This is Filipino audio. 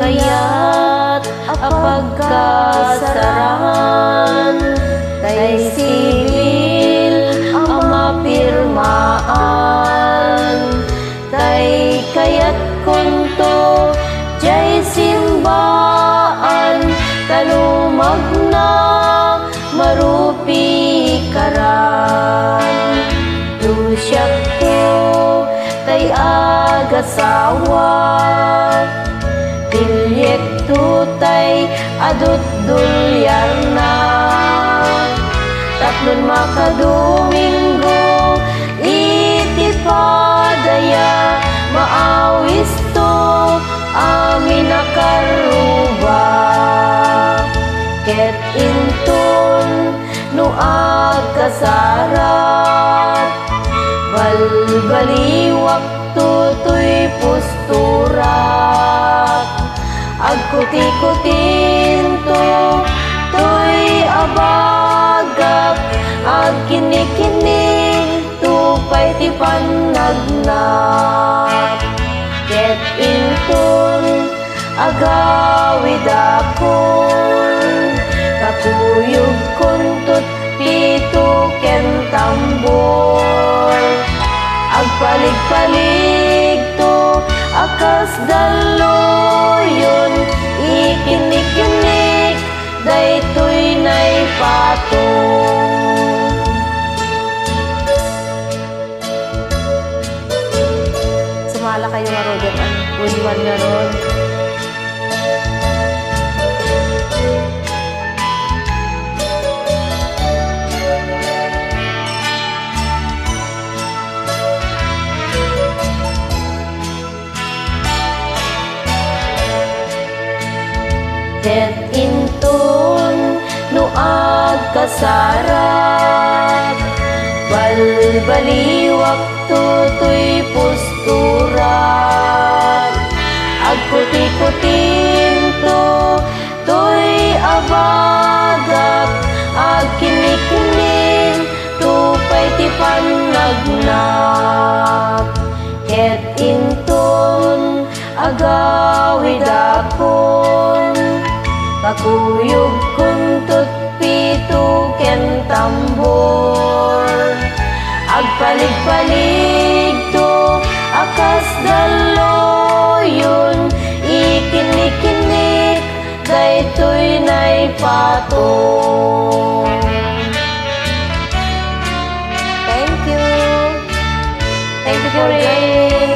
kaya't apagkasarahan tay sibil ang mapirmaan tay kaya't kunto jay simbaan talumag na marupi karan lusyak ko tay agasawa tilyek tutay adut dulyar na tatlon makadominggo iti padaya maawis to amin akaruba ket intun no agkasarap balbaliwak tutoy posturak agkuti-kutin to toy abagap agkini-kini tupay ti panagnap ket intun agawid akon kakuyog kuntut pito ken tambor agpalig-palig to akas daloyon ikinik-kinik daytoy nay patong sumala kayo nga rodon ang buliwan nga ron ket intun no agkasarap balbaliwak tutoy posturak agkuti-kutin to toy abagap agkini-kinin tupay ti panagnap ket intun agawid akon kakuyog kuntut pito ken tambor agpalig-palig to akas daloyon ikinik-kinik daytoy nay patong thank you Ray.